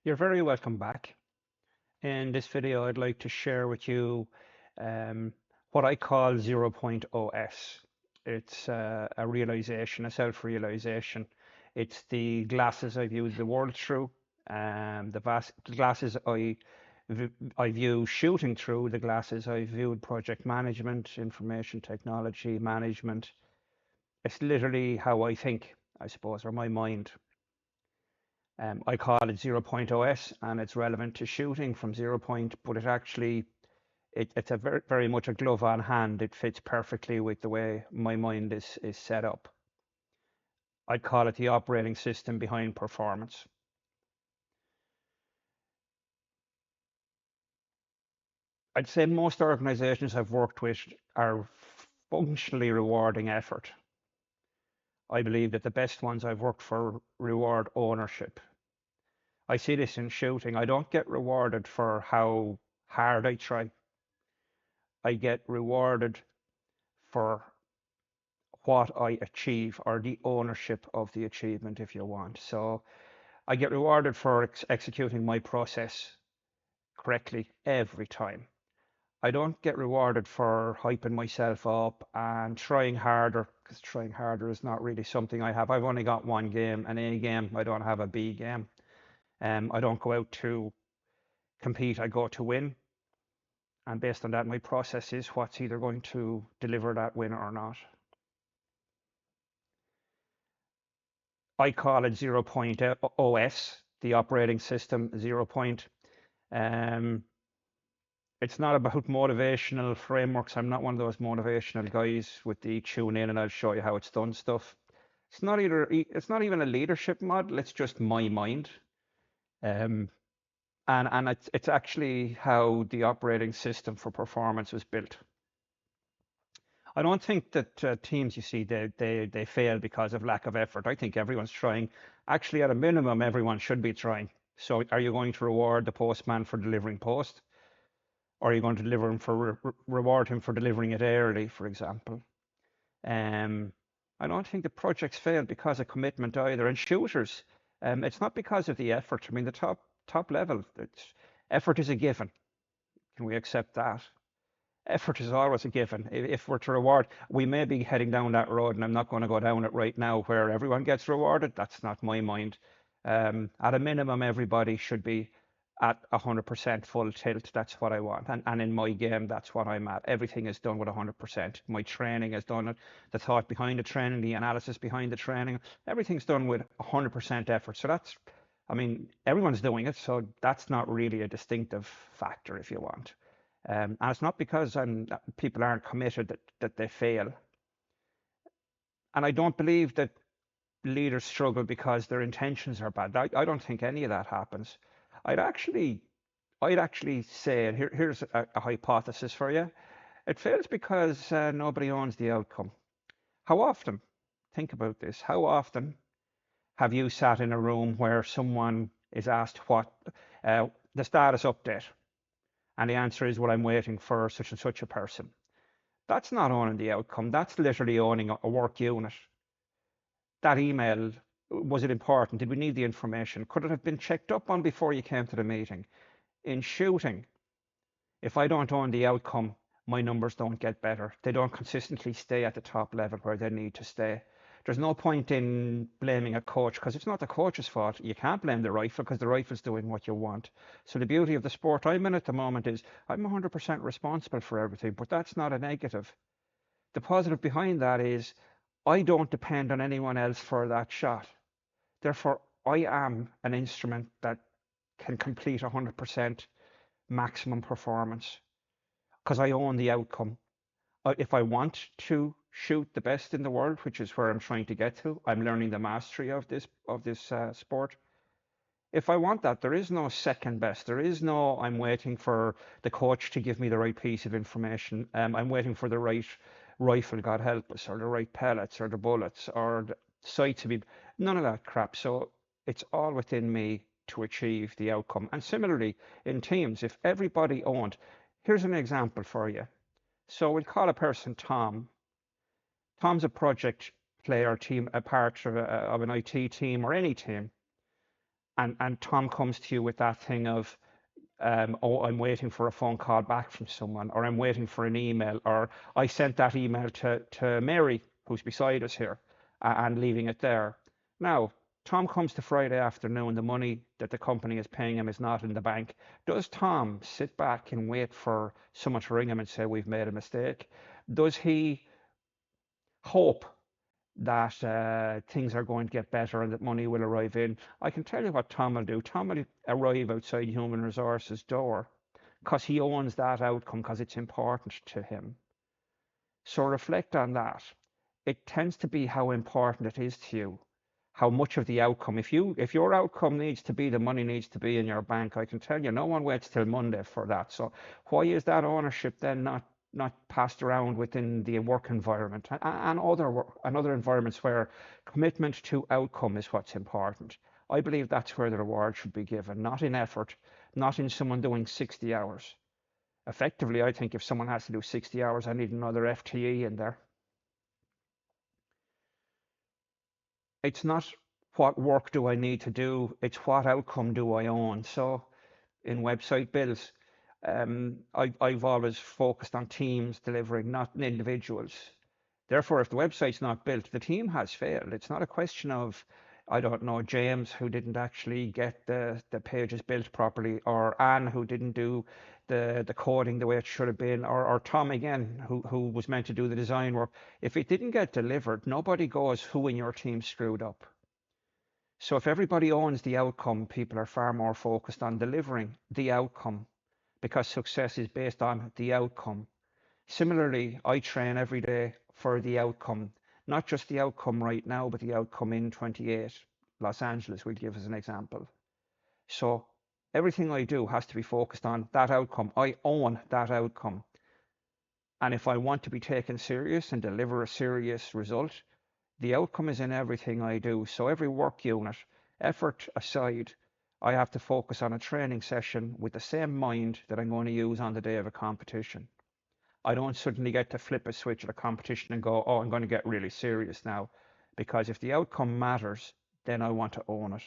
You're very welcome back. In this video, I'd like to share with you um, what I call ZeroPoint OS. It's a realization, a self-realization. It's the glasses I view the world through, the glasses I view shooting through, the glasses I viewed project management, information technology management. It's literally how I think, I suppose, or my mind. I call it ZeroPoint OS, and it's relevant to shooting from ZeroPoint, but it's a very much a glove on hand. It fits perfectly with the way my mind is set up. I'd call it the operating system behind performance. I'd say most organizations I've worked with are functionally rewarding effort. I believe that the best ones I've worked for reward ownership. I see this in shooting. I don't get rewarded for how hard I try. I get rewarded for what I achieve or the ownership of the achievement, if you want. So I get rewarded for executing my process correctly every time. I don't get rewarded for hyping myself up and trying harder, because trying harder is not really something I have. I've only got one game, an A game. I don't have a B game. I don't go out to compete, I go to win. And based on that, my process is what's either going to deliver that win or not. I call it ZeroPoint OS, the operating system, ZeroPoint. It's not about motivational frameworks. I'm not one of those motivational guys with the tune in and I'll show you how it's done stuff. It's not even a leadership model. It's just my mind. Um, and it's actually how the operating system for performance was built. I don't think that teams, you see, they fail because of lack of effort. I think everyone's trying. Actually, at a minimum, everyone should be trying. So are you going to reward the postman for delivering post? Or are you going to reward him for delivering it early, for example? I don't think the projects fail because of commitment either. And shooters, it's not because of the effort. I mean, the top level, effort is a given. Can we accept that? Effort is always a given. If we're to reward, we may be heading down that road, and I'm not going to go down it right now where everyone gets rewarded. That's not my mind. At a minimum, everybody should be at 100% full tilt. That's what I want. And in my game, that's what I'm at. Everything is done with 100%. My training is done, the thought behind the training, the analysis behind the training, everything's done with 100% effort. So that's, I mean, everyone's doing it. So that's not really a distinctive factor, if you want. And it's not because people aren't committed that they fail. And I don't believe that leaders struggle because their intentions are bad. I don't think any of that happens. I'd actually say, and here's a hypothesis for you. It fails because nobody owns the outcome. How often, think about this, how often have you sat in a room where someone is asked what the status update? And the answer is, well, I'm waiting for such and such a person. That's not owning the outcome. That's literally owning a work unit. That email, was it important? Did we need the information? Could it have been checked up on before you came to the meeting? In shooting, if I don't own the outcome, my numbers don't get better. They don't consistently stay at the top level where they need to stay. There's no point in blaming a coach because it's not the coach's fault. You can't blame the rifle because the rifle's doing what you want. So the beauty of the sport I'm in at the moment is I'm 100% responsible for everything, but that's not a negative. The positive behind that is I don't depend on anyone else for that shot. Therefore, I am an instrument that can complete 100% maximum performance because I own the outcome. If I want to shoot the best in the world, which is where I'm trying to get to, I'm learning the mastery of this sport. If I want that, there is no second best. There is no I'm waiting for the coach to give me the right piece of information. I'm waiting for the right rifle, God help us, or the right pellets, or the bullets, or the sight to be. None of that crap. So it's all within me to achieve the outcome. And similarly, in teams, if everybody owned, here's an example for you. So we'll call a person Tom. Tom's a project player team, a part of an IT team or any team. and Tom comes to you with that thing of, oh, I'm waiting for a phone call back from someone, or I'm waiting for an email, or I sent that email to Mary, who's beside us here, and leaving it there. Now, Tom comes to Friday afternoon, the money that the company is paying him is not in the bank. Does Tom sit back and wait for someone to ring him and say, we've made a mistake? Does he hope that things are going to get better and that money will arrive in? I can tell you what Tom will do. Tom will arrive outside Human Resources door because he owns that outcome, because it's important to him. So reflect on that. It tends to be how important it is to you, how much of the outcome. If your outcome needs to be, the money needs to be in your bank, I can tell you, no one waits till Monday for that. So why is that ownership then not passed around within the work environment and other environments where commitment to outcome is what's important? I believe that's where the reward should be given, not in effort, not in someone doing 60 hours. Effectively, I think if someone has to do 60 hours, I need another FTE in there. It's not what work do I need to do, it's what outcome do I own. So in website builds, I've always focused on teams delivering, not individuals. Therefore, if the website's not built, the team has failed. It's not a question of, I don't know, James, who didn't actually get the pages built properly, or Anne, who didn't do the coding the way it should have been, or Tom again, who was meant to do the design work. If it didn't get delivered, nobody goes, who in your team screwed up? So if everybody owns the outcome, people are far more focused on delivering the outcome, because success is based on the outcome. Similarly, I train every day for the outcome, not just the outcome right now, but the outcome in 28. Los Angeles will give us an example. So everything I do has to be focused on that outcome. I own that outcome. And if I want to be taken serious and deliver a serious result, the outcome is in everything I do. So every work unit, effort aside, I have to focus on a training session with the same mind that I'm going to use on the day of a competition. I don't suddenly get to flip a switch at a competition and go, oh, I'm going to get really serious now. Because if the outcome matters, then I want to own it.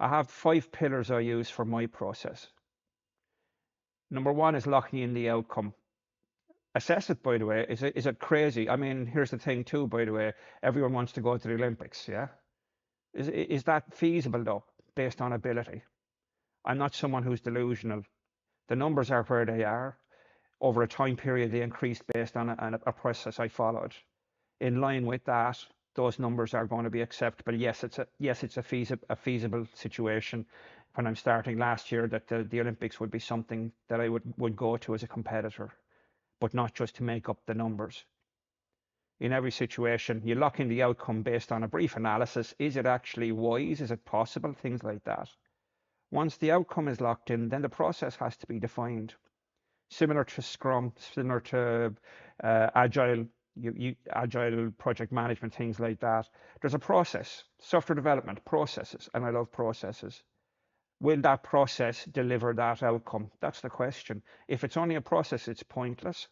I have 5 pillars I use for my process. Number 1 is locking in the outcome. Assess it, by the way. Is it crazy? I mean, here's the thing too, by the way. Everyone wants to go to the Olympics, yeah? Is that feasible though, based on ability? I'm not someone who's delusional. The numbers are where they are. Over a time period, they increased based on a process I followed. In line with that, those numbers are going to be acceptable. Yes, it's a feasible situation. When I'm starting last year, that the Olympics would be something that I would go to as a competitor, but not just to make up the numbers. In every situation, you lock in the outcome based on a brief analysis. Is it actually wise? Is it possible? Things like that. Once the outcome is locked in, then the process has to be defined. Similar to Scrum, similar to Agile, Agile project management, things like that. There's a process, software development, processes, and I love processes. Will that process deliver that outcome? That's the question. If it's only a process, it's pointless.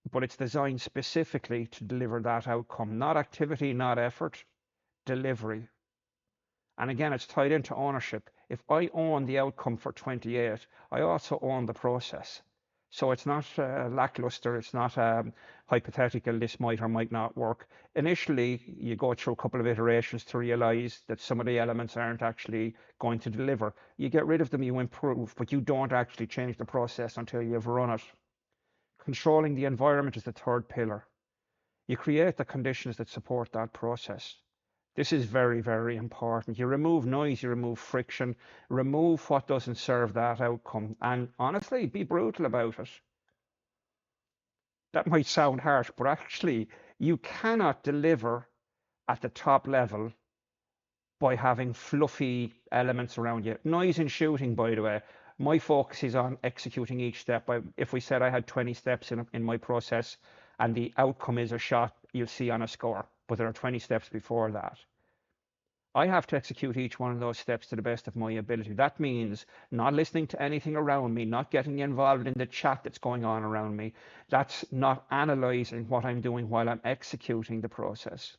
But it's designed specifically to deliver that outcome, not activity, not effort, delivery. And again, it's tied into ownership. If I own the outcome for 28, I also own the process. So it's not lackluster, it's not hypothetical, this might or might not work. Initially, you go through a couple of iterations to realize that some of the elements aren't actually going to deliver. You get rid of them, you improve, but you don't actually change the process until you've run it. Controlling the environment is the 3rd pillar. You create the conditions that support that process. This is very, very important. You remove noise, you remove friction, remove what doesn't serve that outcome, and honestly, be brutal about it. That might sound harsh, but actually, you cannot deliver at the top level by having fluffy elements around you. Noise in shooting, by the way, my focus is on executing each step. If we said I had 20 steps in my process and the outcome is a shot, you'll see on a score, but there are 20 steps before that. I have to execute each one of those steps to the best of my ability. That means not listening to anything around me, not getting involved in the chat that's going on around me. That's not analyzing what I'm doing while I'm executing the process.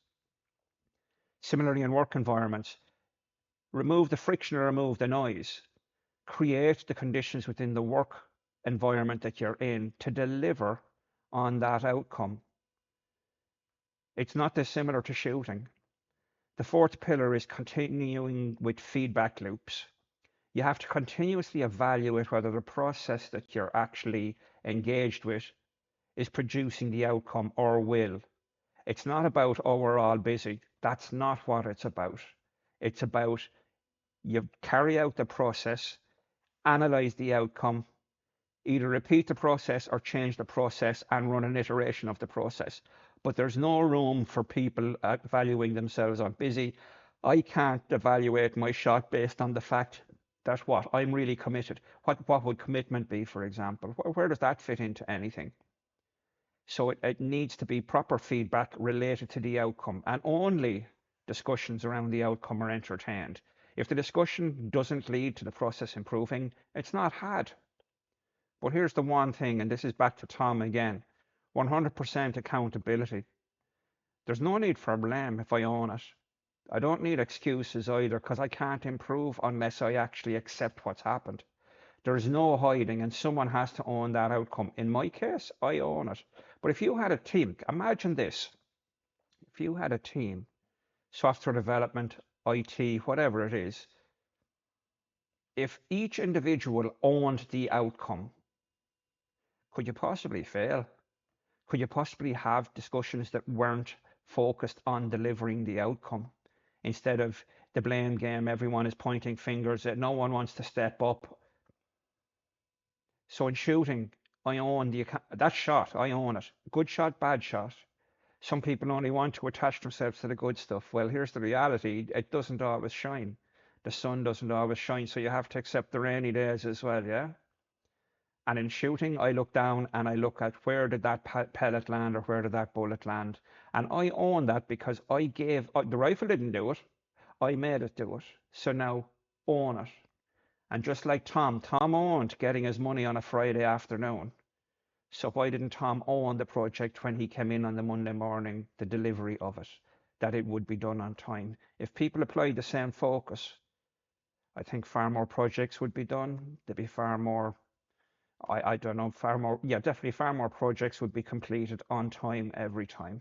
Similarly, in work environments, remove the friction or remove the noise, create the conditions within the work environment that you're in to deliver on that outcome. It's not dissimilar to shooting. The fourth pillar is continuing with feedback loops. You have to continuously evaluate whether the process that you're actually engaged with is producing the outcome or will. It's not about, oh, we're all busy. That's not what it's about. It's about you carry out the process, analyze the outcome, either repeat the process or change the process and run an iteration of the process. But there's no room for people evaluating themselves on busy. I can't evaluate my shot based on the fact that what I'm really committed. What would commitment be, for example? Where does that fit into anything? So it needs to be proper feedback related to the outcome, and only discussions around the outcome are entertained. If the discussion doesn't lead to the process improving, it's not had. But here's the one thing, and this is back to Tom again, 100% accountability. There's no need for blame if I own it. I don't need excuses either, because I can't improve unless I actually accept what's happened. There's no hiding, and someone has to own that outcome. In my case, I own it. But if you had a team, imagine this. If you had a team, software development, IT, whatever it is, if each individual owned the outcome, could you possibly fail? Could you possibly have discussions that weren't focused on delivering the outcome? Instead of the blame game, everyone is pointing fingers, that no one wants to step up. So in shooting, I own that shot, I own it. Good shot, bad shot. Some people only want to attach themselves to the good stuff. Well, here's the reality. It doesn't always shine. The sun doesn't always shine, so you have to accept the rainy days as well, yeah? And in shooting, I look down and I look at where did that pellet land or where did that bullet land. And I own that because the rifle didn't do it. I made it do it. So now own it. And just like Tom owned getting his money on a Friday afternoon. So why didn't Tom own the project when he came in on the Monday morning, the delivery of it, that it would be done on time? If people applied the same focus, I think far more projects would be done. There'd be far more, I don't know, definitely far more projects would be completed on time every time.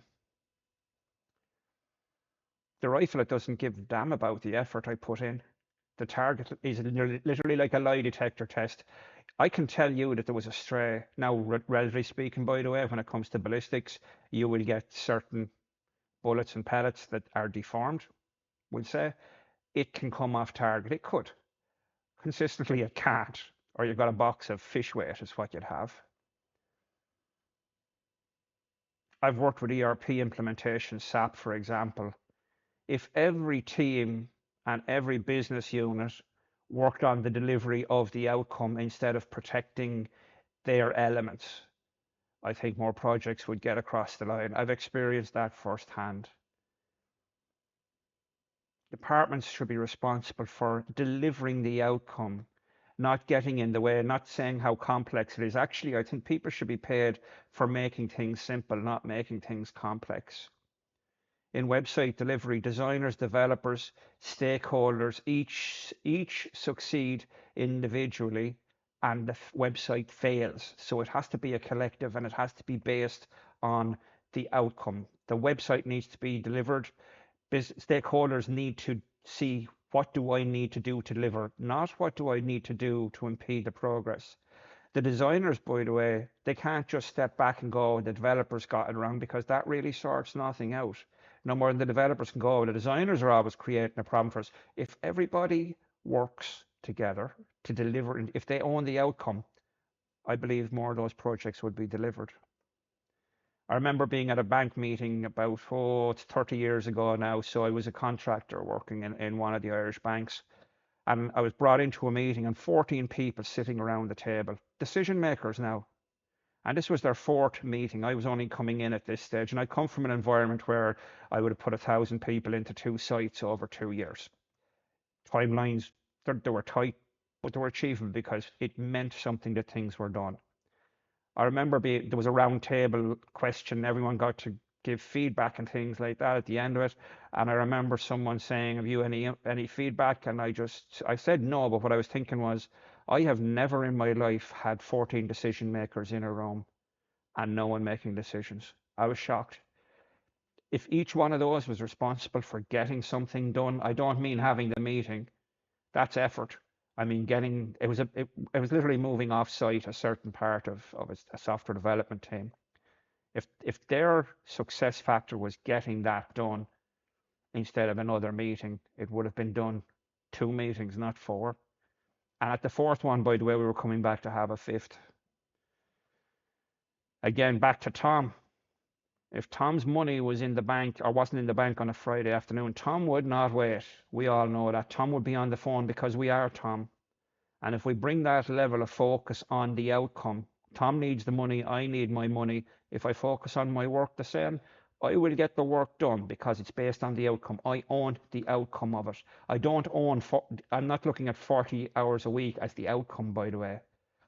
The rifle, it doesn't give a damn about the effort I put in. The target is literally like a lie detector test. I can tell you that there was a stray. Now, relatively speaking, by the way, when it comes to ballistics, you will get certain bullets and pellets that are deformed, we'll say. It can come off target. It could. Consistently, it can't. Or you've got a box of fish weight is what you'd have. I've worked with ERP implementation, SAP, for example. If every team and every business unit worked on the delivery of the outcome instead of protecting their elements, I think more projects would get across the line. I've experienced that firsthand. Departments should be responsible for delivering the outcome, not getting in the way, not saying how complex it is. Actually, I think people should be paid for making things simple, not making things complex. In website delivery, designers, developers, stakeholders, each succeed individually and the website fails. So it has to be a collective and it has to be based on the outcome. The website needs to be delivered. Stakeholders need to see, what do I need to do to deliver, not what do I need to do to impede the progress. The designers, by the way, they can't just step back and go, the developers got it wrong, because that really sorts nothing out. No more than the developers can go, the designers are always creating a problem for us. If everybody works together to deliver, and if they own the outcome, I believe more of those projects would be delivered. I remember being at a bank meeting about, it's 30 years ago now, so I was a contractor working in one of the Irish banks. And I was brought into a meeting and 14 people sitting around the table, decision makers now. And this was their fourth meeting. I was only coming in at this stage, and I come from an environment where I would have put 1,000 people into 2 sites over 2 years. Timelines, they were tight, but they were achievable because it meant something that things were done. I remember there was a round table question. Everyone got to give feedback and things like that at the end of it. And I remember someone saying, "Have you any feedback?" And I said no, but what I was thinking was, I have never in my life had 14 decision makers in a room and no one making decisions. I was shocked. If each one of those was responsible for getting something done, I don't mean having the meeting. That's effort. I mean, it was literally moving off site a certain part of a software development team. If their success factor was getting that done instead of another meeting, it would have been done 2 meetings, not 4. And at the 4th one, by the way, we were coming back to have a 5th. Again, back to Tom. If Tom's money was in the bank or wasn't in the bank on a Friday afternoon, Tom would not wait. We all know that. Tom would be on the phone because we are Tom. And if we bring that level of focus on the outcome, Tom needs the money, I need my money. If I focus on my work the same, I will get the work done because it's based on the outcome. I own the outcome of it. I'm not looking at 40 hours a week as the outcome, by the way.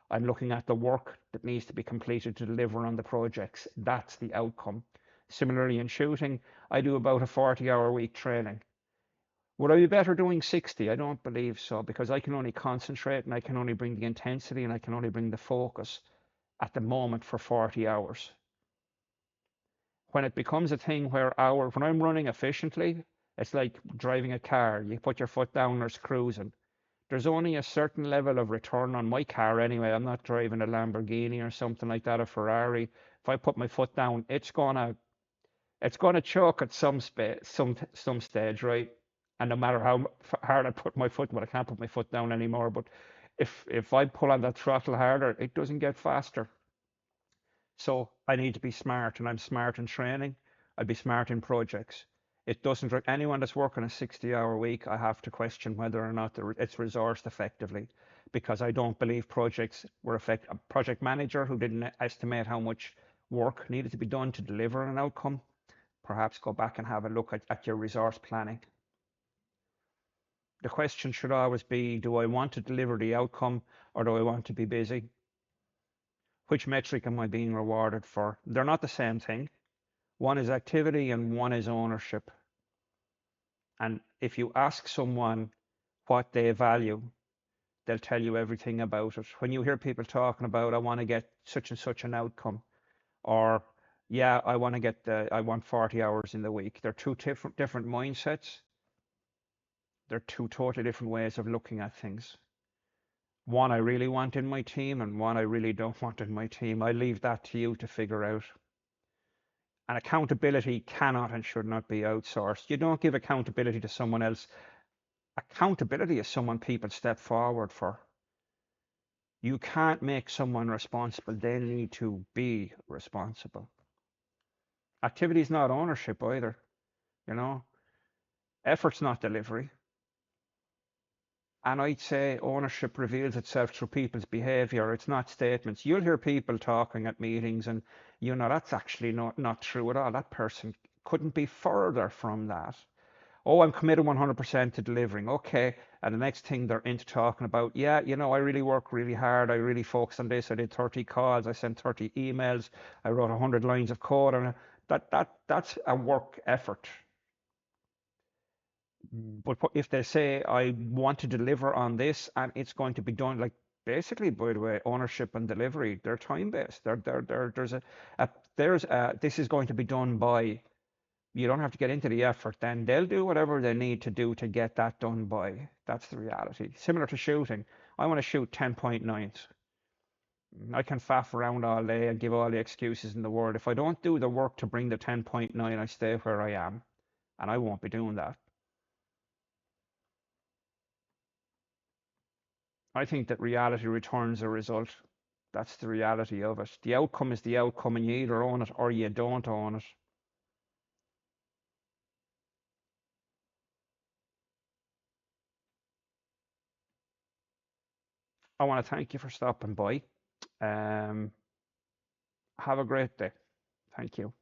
I'm looking at the work that needs to be completed to deliver on the projects. That's the outcome. Similarly, in shooting, I do about a 40-hour week training. Would I be better doing 60? I don't believe so, because I can only concentrate and I can only bring the intensity and I can only bring the focus at the moment for 40 hours. When it becomes a thing where when I'm running efficiently, it's like driving a car. You put your foot down, there's cruising. There's only a certain level of return on my car anyway. I'm not driving a Lamborghini or something like that, a Ferrari. If I put my foot down, it's gonna choke at some stage, right? And no matter how hard I put my foot, well, I can't put my foot down anymore. But if I pull on that throttle harder, it doesn't get faster. So I need to be smart, and I'm smart in training. I'd be smart in projects. It doesn't, anyone that's working a 60-hour week, I have to question whether or not it's resourced effectively, because I don't believe projects were effective. A project manager who didn't estimate how much work needed to be done to deliver an outcome, perhaps go back and have a look at your resource planning. The question should always be, do I want to deliver the outcome or do I want to be busy? Which metric am I being rewarded for? They're not the same thing. One is activity and one is ownership. And if you ask someone what they value, they'll tell you everything about it. When you hear people talking about, I want to get such and such an outcome, or yeah, I want 40 hours in the week. They're two different mindsets. They're two totally different ways of looking at things. One I really want in my team and one I really don't want in my team. I leave that to you to figure out. And accountability cannot and should not be outsourced. You don't give accountability to someone else. Accountability is someone people step forward for. You can't make someone responsible. They need to be responsible. Activity is not ownership either. Effort's not delivery. And I'd say ownership reveals itself through people's behavior. It's not statements. You'll hear people talking at meetings and that's actually not true at all. That person couldn't be further from that. Oh, I'm committed 100% to delivering. Okay. And the next thing they're into talking about, yeah, I really work really hard. I really focused on this. I did 30 calls. I sent 30 emails. I wrote 100 lines of code. And that's a work effort. But if they say, I want to deliver on this and it's going to be done, like basically, by the way, ownership and delivery, they're time-based. This is going to be done by, you don't have to get into the effort, then they'll do whatever they need to do to get that done by. That's the reality. Similar to shooting. I want to shoot 10.9s. I can faff around all day and give all the excuses in the world. If I don't do the work to bring the 10.9, I stay where I am, and I won't be doing that. I think that reality returns a result. That's the reality of it. The outcome is the outcome, and you either own it or you don't own it. I want to thank you for stopping by. Have a great day. Thank you.